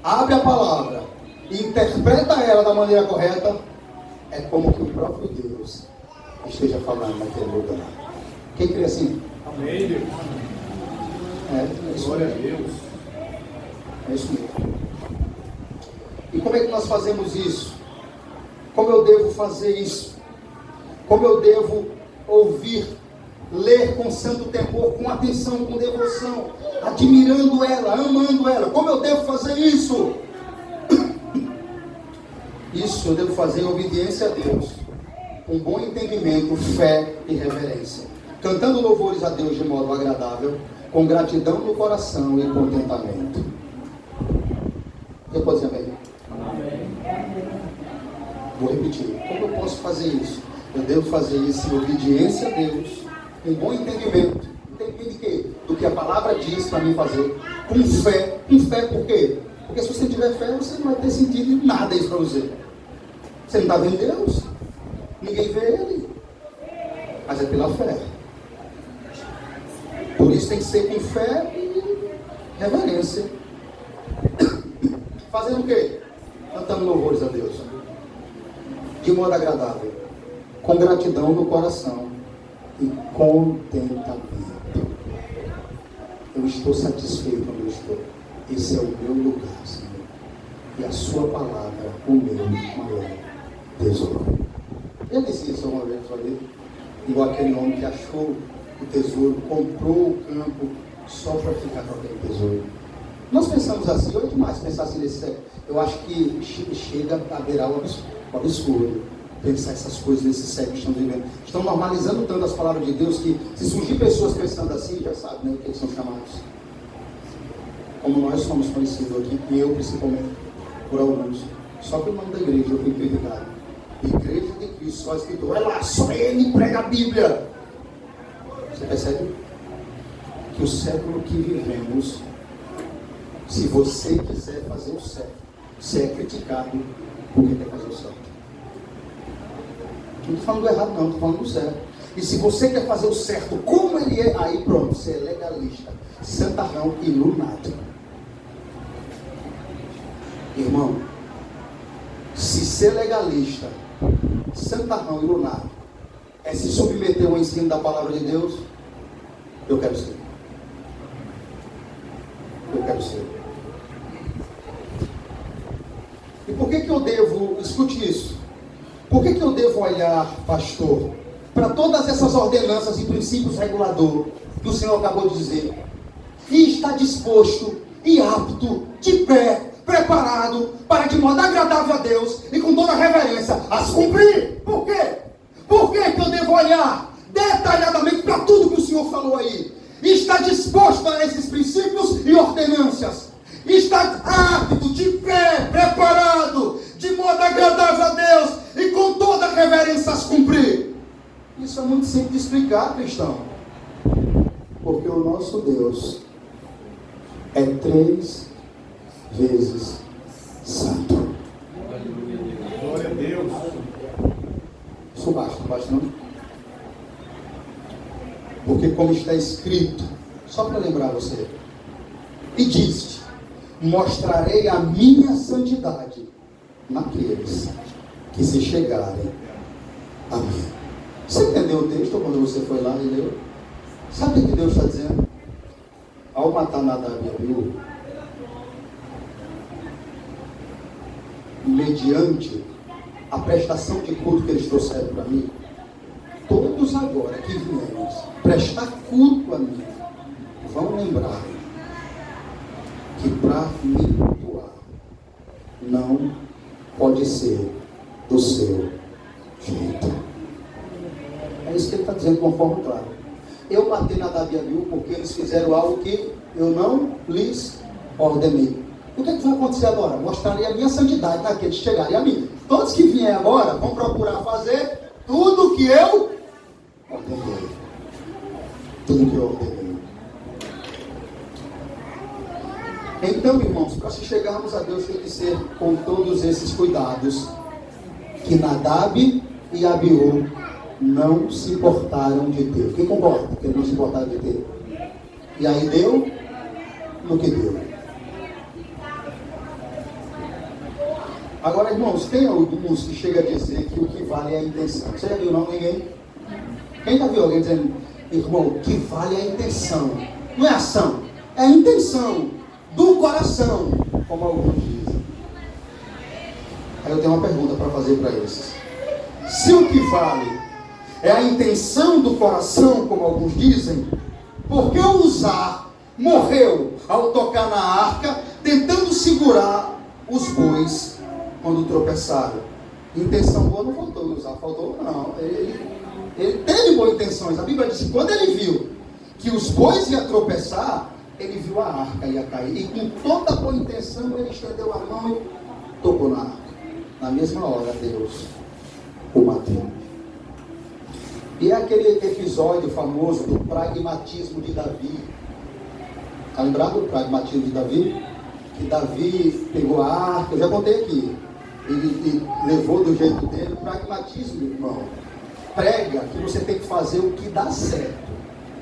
abre a palavra e interpreta ela da maneira correta, é como que o próprio Deus esteja falando naquele lugar. Quem crê assim? Amém, Deus. É isso. Glória a Deus. É isso mesmo. E como é que nós fazemos isso? Como eu devo fazer isso? Como eu devo ouvir, ler com santo temor, com atenção, com devoção, admirando ela, amando ela? Como eu devo fazer isso? Isso eu devo fazer em obediência a Deus, com bom entendimento, fé e reverência, cantando louvores a Deus de modo agradável, com gratidão no coração e contentamento. Quem pode dizer amém? Amém. Vou repetir. Como eu posso fazer isso? Eu devo fazer isso em obediência a Deus, com bom entendimento. Entendimento de quê? Do que a palavra diz para mim fazer. Com fé. Com fé por quê? Porque se você não tiver fé, você não vai ter sentido em nada isso para você. Você não está vendo Deus. Ninguém vê Ele. Mas é pela fé. Por isso tem que ser com fé e reverência. Fazendo o quê? Cantando louvores a Deus. De modo agradável. Com gratidão no coração. E contentamento. Eu estou satisfeito onde eu estou. Esse é o meu lugar, Senhor. E a sua palavra, o meu maior tesouro. Eu disse isso uma vez, falei, igual aquele homem que achou o tesouro, comprou o campo só para ficar com aquele tesouro. Nós pensamos assim, ou é demais pensar assim nesse século. Eu acho que chega a beirar o absurdo pensar essas coisas nesse século que estamos vivendo. Estão normalizando tanto as palavras de Deus que, se surgir pessoas pensando assim, já sabe, né, o que eles são chamados. Como nós somos conhecidos aqui, e eu principalmente, por alguns. Só pelo nome da igreja eu fui criticado. Igreja de Cristo, só escrito, olha lá, só ele prega a Bíblia. Você percebe? Que o século que vivemos, se você quiser fazer o certo, você é criticado porque quer fazer o certo. Não estou falando do errado não, estou falando do certo. E se você quer fazer o certo como ele é, aí pronto, você é legalista, santarrão e lunático. Irmão, se ser legalista, santarrão e lunático é se submeter ao ensino da palavra de Deus, eu quero ser. que eu quero ser. E por que eu devo, escute isso, por que eu devo olhar, pastor, para todas essas ordenanças e princípios reguladores que o Senhor acabou de dizer, e está disposto e apto, de pé, preparado, para de modo agradável a Deus e com toda reverência, as cumprir? Por quê? Por que eu devo olhar detalhadamente para tudo que o Senhor falou aí? E está disposto a esses princípios e ordenâncias? Está apto, de pé, preparado, de modo agradável a Deus e com toda reverência as cumprir? Isso é muito simples de explicar, cristão. Porque o nosso Deus é 3 vezes santo. Glória a Deus. Isso basta, não basta não? Porque como está escrito, só para lembrar você, e disse: mostrarei a minha santidade naqueles que se chegarem a mim. Você entendeu o texto quando você foi lá e leu? Sabe o que Deus está dizendo? Ao matar Nadab e Abiú, mediante a prestação de culto que eles trouxeram para mim, todos agora que vierem prestar culto a mim, vão lembrar que para me cultuar não pode ser do seu jeito. É isso que ele está dizendo de uma forma clara. Eu matei Nadab e Abiú porque eles fizeram algo que eu não lhes ordenei. O que vai acontecer agora? Mostrarei a minha santidade naqueles que chegarem a mim. Todos que vierem agora vão procurar fazer tudo o que eu ordenei. Tudo que eu ordenei. Então, irmãos, para se chegarmos a Deus tem que ser com todos esses cuidados que Nadab e Abiú não se importaram de ter. Quem concorda que eles não se importaram de ter? E aí deu no que deu. Agora, irmãos, tem alguns que chegam a dizer que o que vale é a intenção. Você já viu não? Ninguém? Quem já viu alguém dizendo, irmão, o que vale é a intenção? Não é ação, é a intenção do coração, como alguns dizem. Aí eu tenho uma pergunta para fazer para esses. Se o que vale é a intenção do coração, como alguns dizem, por que Uzá morreu ao tocar na arca, tentando segurar os bois quando tropeçaram? Intenção boa não faltou, Uzá faltou não. Ele teve boas intenções. A Bíblia diz que quando ele viu que os bois iam tropeçar, ele viu a arca ia cair. E com toda boa intenção ele estendeu a mão e tocou na arca. Na mesma hora Deus o matou. E é aquele episódio famoso do pragmatismo de Davi. Está lembrado do pragmatismo de Davi? Que Davi pegou a arca, eu já contei aqui. Ele levou do jeito dele. O pragmatismo, irmão, prega que você tem que fazer o que dá certo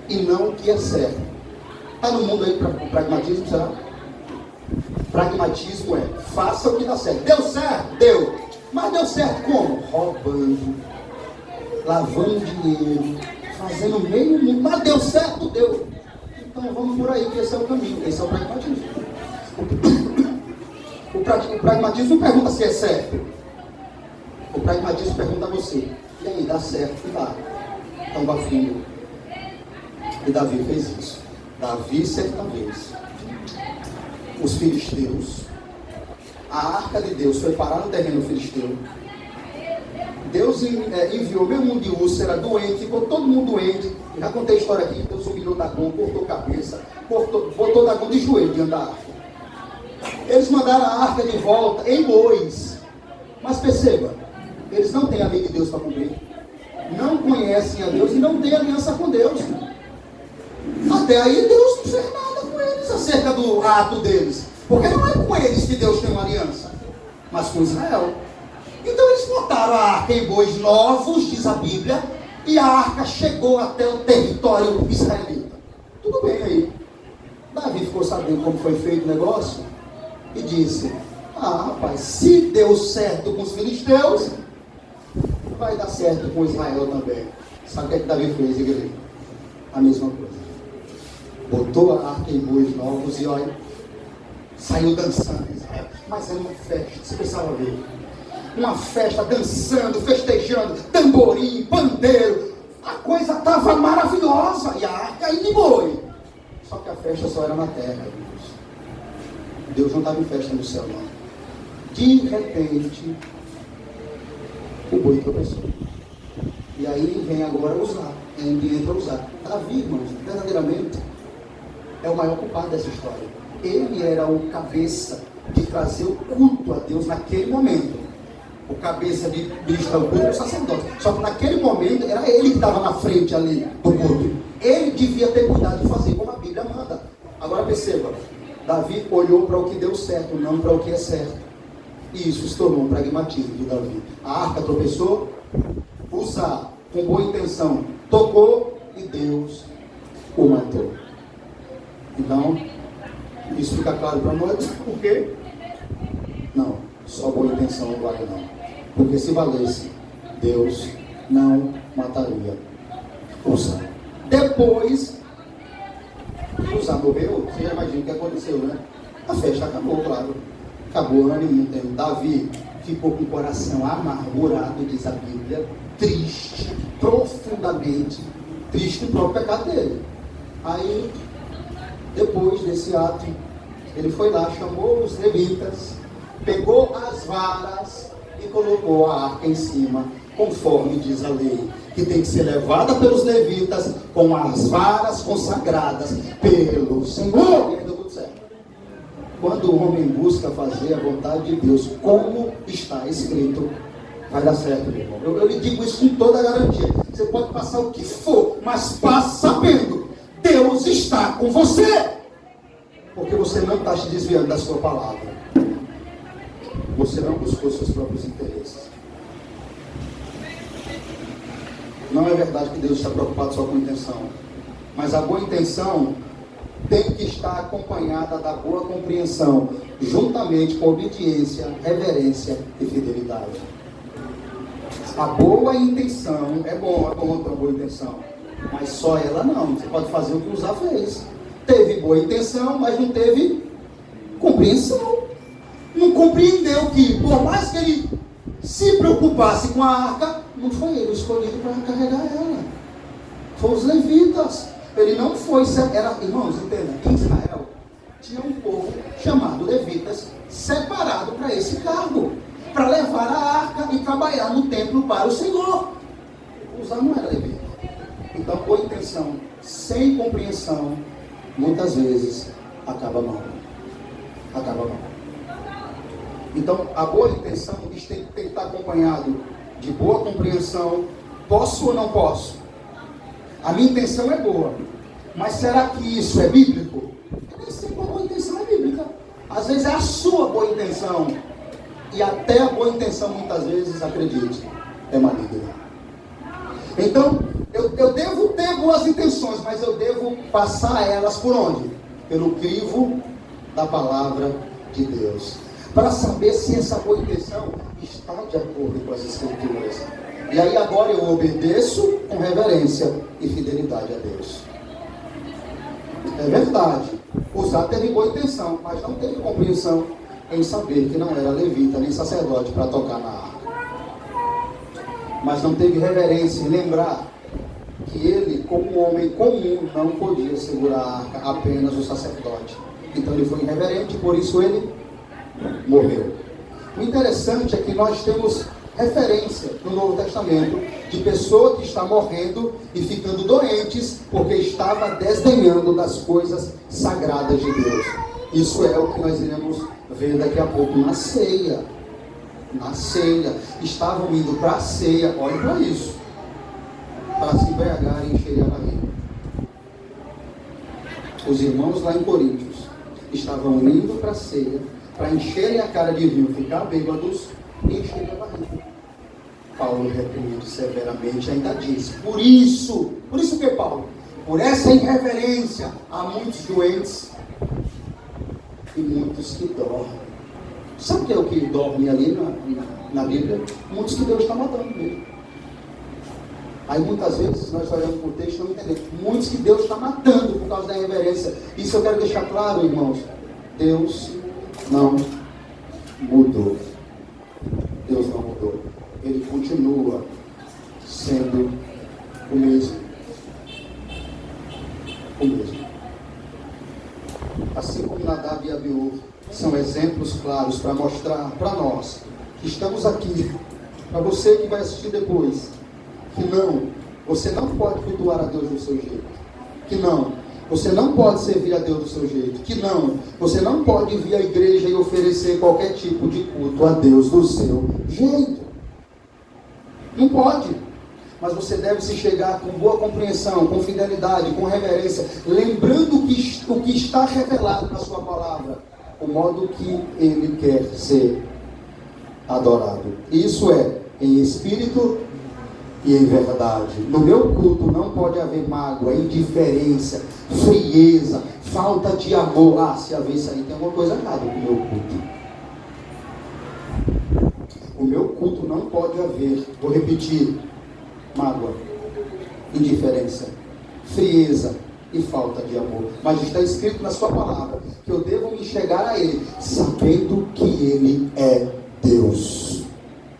e não o que é certo. Está no mundo aí o pragmatismo, será? Pragmatismo é, faça o que dá certo. Deu certo? Deu. Mas deu certo como? Roubando, lavando dinheiro, fazendo meio mundo, mas deu certo? Deu. Então vamos por aí, que esse é o caminho, esse é o pragmatismo. O pragmatismo não pergunta se é certo. O pragmatismo pergunta a você, e aí, dá certo? E dá. Então vá fundo. E Davi fez isso. Davi, certa vez, os filisteus, a arca de Deus foi parar no terreno filisteu. Deus enviou, meu mundo de úlcera, doente, ficou todo mundo doente. Eu já contei a história aqui, Deus humilhou Dagon, cortou a cabeça, botou Dagon de joelho diante da arca. Eles mandaram a arca de volta em bois. Mas perceba, eles não têm a lei de Deus para cumprir. Não conhecem a Deus e não têm aliança com Deus. Até aí Deus não fez nada com eles acerca do ato deles. Porque não é com eles que Deus tem uma aliança, mas com Israel. Então eles botaram a arca em bois novos, diz a Bíblia, e a arca chegou até o território israelita. Tudo bem aí. Davi ficou sabendo como foi feito o negócio e disse, rapaz, se deu certo com os filisteus, vai dar certo com Israel também. Sabe o que é que Davi fez, igreja? A mesma coisa. Botou a arca em bois novos e olha, saiu dançando em Israel. Mas era uma festa, você precisava ver. Uma festa, dançando, festejando, tamborim, pandeiro. A coisa estava maravilhosa. E a arca indo em boi. Só que a festa só era na terra, irmãos. Deus não estava em festa no céu, não. De repente, o boi tropeçou. E aí vem agora Uzá. Entra Uzá. Davi, irmãos, verdadeiramente, é o maior culpado dessa história. Ele era o cabeça de trazer o culto a Deus naquele momento. O cabeça de ministrar o culto era o sacerdote. Só que naquele momento era ele que estava na frente ali do culto. Ele devia ter cuidado de fazer como a Bíblia manda. Agora perceba, Davi olhou para o que deu certo, não para o que é certo. E isso se tornou um pragmatismo de Davi. A arca tropeçou, Uzá, com boa intenção, tocou e Deus o matou. Então, isso fica claro para nós, por quê? Não, só boa intenção não vale não. Porque se valesse, Deus não mataria Uzá. Depois, Uzá morreu, você já imagina o que aconteceu, né? A festa acabou, claro. Acabou, não é nenhum tempo. Davi ficou com o coração amargurado, diz a Bíblia, triste, profundamente triste pelo pecado dele. Aí, depois desse ato, ele foi lá, chamou os levitas, pegou as varas e colocou a arca em cima, conforme diz a lei, que tem que ser levada pelos levitas com as varas consagradas pelo Senhor. E aí deu tudo certo. Quando o homem busca fazer a vontade de Deus, como está escrito, vai dar certo, meu irmão. Eu lhe digo isso com toda a garantia. Você pode passar o que for, mas passe sabendo, Deus está com você. Porque você não está se desviando da sua palavra. Você não buscou seus próprios interesses. Não é verdade que Deus está preocupado só com intenção. Mas a boa intenção tem que estar acompanhada da boa compreensão, juntamente com obediência, reverência e fidelidade. A boa intenção é bom ter uma boa intenção, mas só ela não. Você pode fazer o que Uzá fez. Teve boa intenção, mas não teve compreensão. Não compreendeu que, por mais que ele se preocupasse com a arca, não foi ele escolhido para carregar ela. Foram os levitas. Ele não foi, irmãos, entenda, em Israel tinha um povo chamado levitas, separado para esse cargo, para levar a arca e trabalhar no templo para o Senhor. Uzá não era levita. Então, boa intenção, sem compreensão, muitas vezes acaba mal. Acaba mal. Então, a boa intenção tem que estar acompanhado de boa compreensão. Posso ou não posso? A minha intenção é boa, mas será que isso é bíblico? Nem sempre a boa intenção é bíblica. Às vezes é a sua boa intenção, e até a boa intenção, muitas vezes, acredite, é maligna. Então, eu devo ter boas intenções, mas eu devo passar elas por onde? Pelo crivo da palavra de Deus, para saber se essa boa intenção está de acordo com as Escrituras. E aí agora eu obedeço com reverência e fidelidade a Deus. É verdade, Uzá teve boa intenção, mas não teve compreensão em saber que não era levita nem sacerdote para tocar na arca. Mas não teve reverência em lembrar que ele, como um homem comum, não podia segurar a arca, apenas o sacerdote. Então ele foi irreverente, por isso ele morreu. O interessante é que nós temos referência no Novo Testamento de pessoa que está morrendo e ficando doentes porque estava desdenhando das coisas sagradas de Deus. Isso é o que nós iremos ver daqui a pouco na ceia. Na ceia. Estavam indo para a ceia, olhe para isso, para se embriagar e encher a barriga. Os irmãos lá em Coríntios estavam indo para a ceia para encherem a cara de vinho, ficar bêbados e encherem a barriga. Paulo repreende severamente, ainda diz, por isso que Paulo, por essa irreverência, há muitos doentes e muitos que dormem. Sabe o que é o que dorme ali na Bíblia? Muitos que Deus está matando mesmo. Aí muitas vezes nós olhamos para o texto e não entendemos. Muitos que Deus está matando por causa da irreverência. Isso eu quero deixar claro, irmãos. Deus não mudou. Deus não mudou. Ele continua sendo o mesmo. O mesmo. Assim como Nadab e Abiú são exemplos claros para mostrar para nós que estamos aqui, para você que vai assistir depois, que não, você não pode cultuar a Deus do seu jeito, que não, você não pode servir a Deus do seu jeito, que não, você não pode vir à igreja e oferecer qualquer tipo de culto a Deus do seu jeito. Não pode. Mas você deve se chegar com boa compreensão, com fidelidade, com reverência, lembrando o que está revelado na sua palavra, o modo que ele quer ser adorado. Isso é em espírito e em verdade. No meu culto não pode haver mágoa, indiferença, frieza, falta de amor. Ah, se haver isso aí, tem alguma coisa errada com o meu culto. O meu culto não pode haver, vou repetir, mágoa, indiferença, frieza e falta de amor. Mas está escrito na sua palavra que eu devo me chegar a Ele, sabendo que Ele é Deus,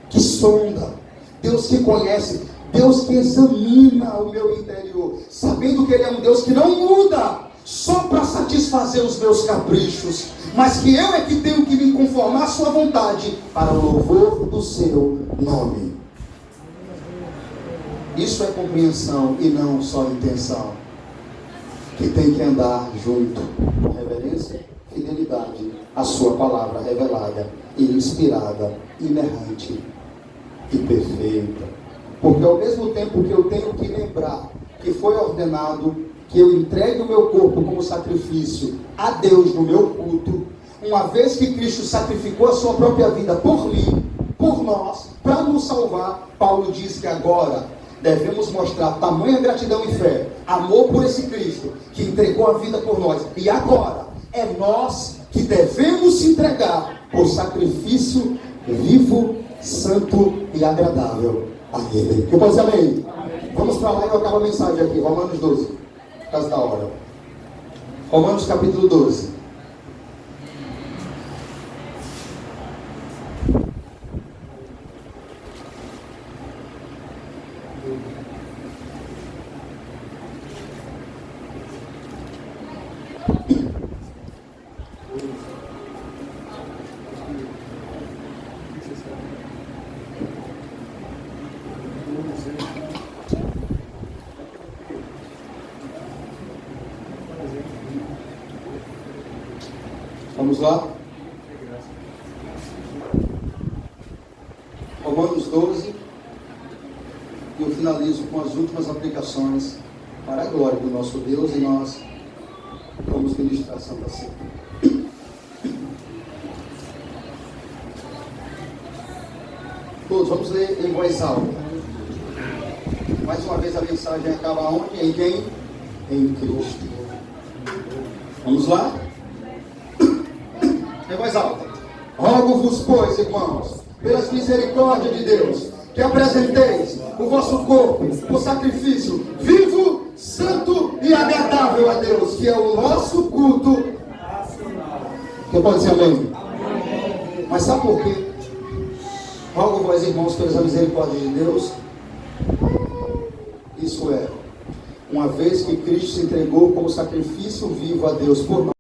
que sonda, Deus que conhece, Deus que examina o meu interior, sabendo que Ele é um Deus que não muda só para satisfazer os meus caprichos, mas que eu é que tenho que me conformar à sua vontade para o louvor do seu nome. Isso é compreensão e não só intenção, que tem que andar junto com reverência, fidelidade à sua palavra revelada e inspirada, inerrante e perfeita. Porque ao mesmo tempo que eu tenho que lembrar que foi ordenado que eu entregue o meu corpo como sacrifício a Deus no meu culto, uma vez que Cristo sacrificou a sua própria vida por mim, por nós, para nos salvar, Paulo diz que agora devemos mostrar tamanha gratidão e fé, amor por esse Cristo que entregou a vida por nós. E agora é nós que devemos se entregar por sacrifício vivo, santo e agradável a Ele. Que possa dizer amém? Vamos para lá e eu acabo a mensagem aqui. Romanos 12, por causa da hora. Romanos capítulo 12. Vamos lá? Romanos 12. E eu finalizo com as últimas aplicações para a glória do nosso Deus e nós vamos ministrar a Santa Ceia. Todos, vamos ler em voz alta. Mais uma vez a mensagem acaba onde? Em quem? Em Cristo. Vamos lá? Em voz alta. Rogo-vos, pois, irmãos, pelas misericórdias de Deus, que apresenteis o vosso corpo por sacrifício vivo, santo e agradável a Deus, que é o nosso culto. Você pode dizer amém? Mas sabe por quê? Rogo-vos, irmãos, pelas misericórdias de Deus. Isso é, uma vez que Cristo se entregou como sacrifício vivo a Deus por nós.